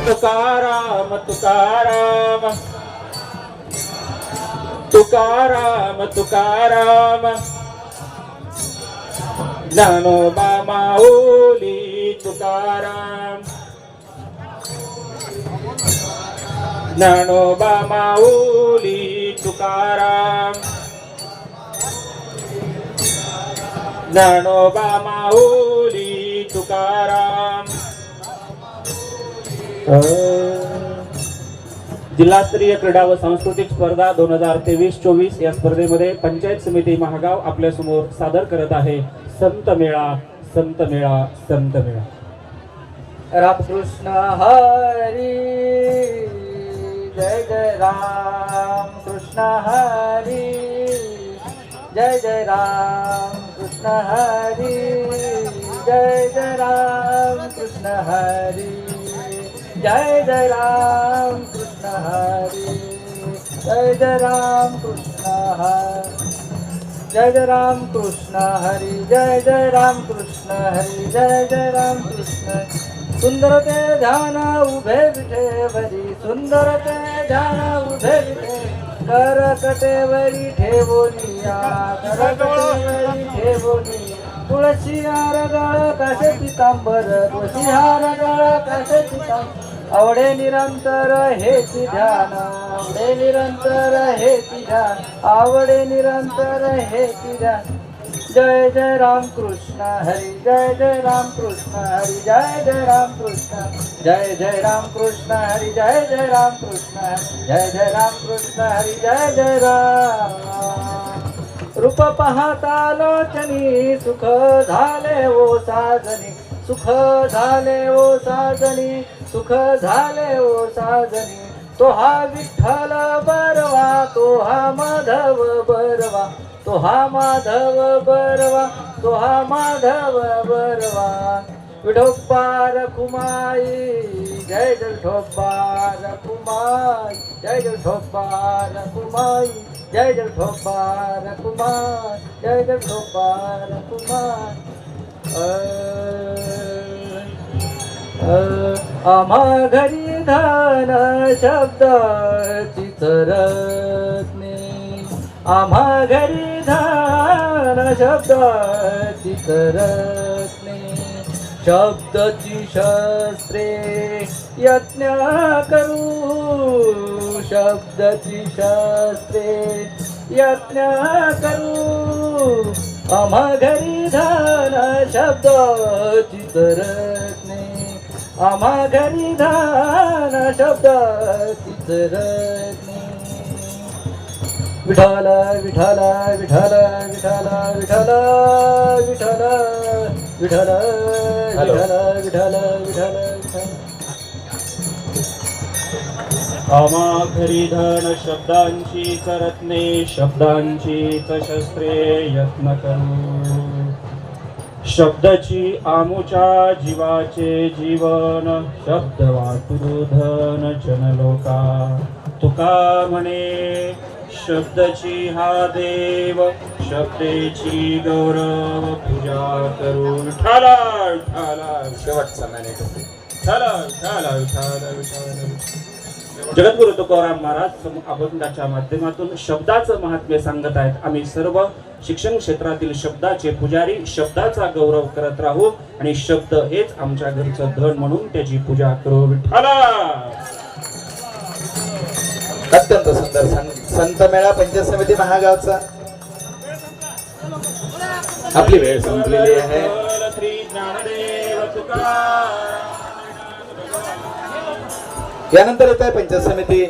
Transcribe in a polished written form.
तुकाराम तुकाराम तुकाराम तुकाराम ज्ञानोबा माऊली तुकाराम ज्ञानोबा माऊली तुकाराम ज्ञानोबा माऊली तुकाराम। जिल्हास्तरीय क्रीडा व सांस्कृतिक स्पर्धा 2023-24 या स्पर्धेमध्ये पंचायत समिती महागाव आपल्या समोर सादर करत आहे संत मेळा संत मेळा संत मेळा। रामकृष्ण हरी जय जय राम कृष्ण हरी जय जय राम कृष्ण हरी जय जय राम कृष्ण हरी जय जय राम कृष्ण हरी जय जय राम कृष्ण हरी जय जय राम कृष्ण हरी जय जय राम कृष्ण हरी जय जय राम कृष्ण। सुंदर ते ध्यान उभे विठेवरी सुंदर ते ध्यान उभे विठे कर कटेवरी ठेवोनिया कर कटेवरी ठेवोनिया तुळशी हार गळ कासे पितांबर तुळशी हार गळ कासे पितांबर आवडे निरंतर हेची ध्यान आवडे निरंतर हेची ध्यान आवडे निरंतर हेची ध्यान। जय जय राम कृष्ण हरी जय जय राम कृष्ण हरी जय जय राम कृष्ण जय जय राम कृष्ण हरी जय जय राम कृष्ण जय जय राम कृष्ण हरी जय जय राम। रूप पाहता लोचनी सुख झाले ओ साजनी सुख झाले ओ साजनी सुख झाले ओ साजनी तो हा विठ्ठल बरवा तो हा माधव बरवा तो हा माधव बरवा तो हा माधव बरवा। विठोबा रखुमाई जय जय विठोबा रखुमाई जय जय विठोबा रखुमाई जय जय विठोबा रखुमाई जय जय विठोबा रखुमाई। आम्हा घरी धन शब्दाची चरत्ने आम्हा घरी धन शब्दाची चरत्ने शब्दाची शस्त्रे यज्ञ करू शब्दाची शस्त्रे यज्ञ करू आम्हा घरी धन शब्दाची चरत्ने आम्हा घरी धन शब्दाची चरत्ने। विठ्ठल विठ्ठल विठ्ठल विठ्ठल विठ्ठल विठ्ठल विठ्ठल विठ्ठल विठ्ठल विठ्ठल। आम्हा घरी धन शब्दांची करत्ने शब्दांची शस्त्रे यत्न करू शब्दाची आमुच्या जीवाचे जीवन शब्द वाटू धन जनलोका तुका म्हणे शब्दाची हा देव शब्देची गौरव पूजा करू। विठ्ठला विठ्ठला शेवटचा जगद्गुरु तुकाराम महाराज अभंगाच्या माध्यमातून शब्दाचं महात्म्य सांगत आहेत। आम्ही सर्व शिक्षण क्षेत्रातील शब्दाचे पुजारी शब्दाचा गौरव करत राहू आणि शब्द हेच आमच्या घरचं धन म्हणून त्याची पूजा करू। विठ्ठला। अत्यंत सुंदर संत मेळा पंचायत समिती महागावचा आपली वेळ संपलेली आहे। श्री ज्ञानदेव तुकाराम। यानंतर येत आहे पंचायत समिती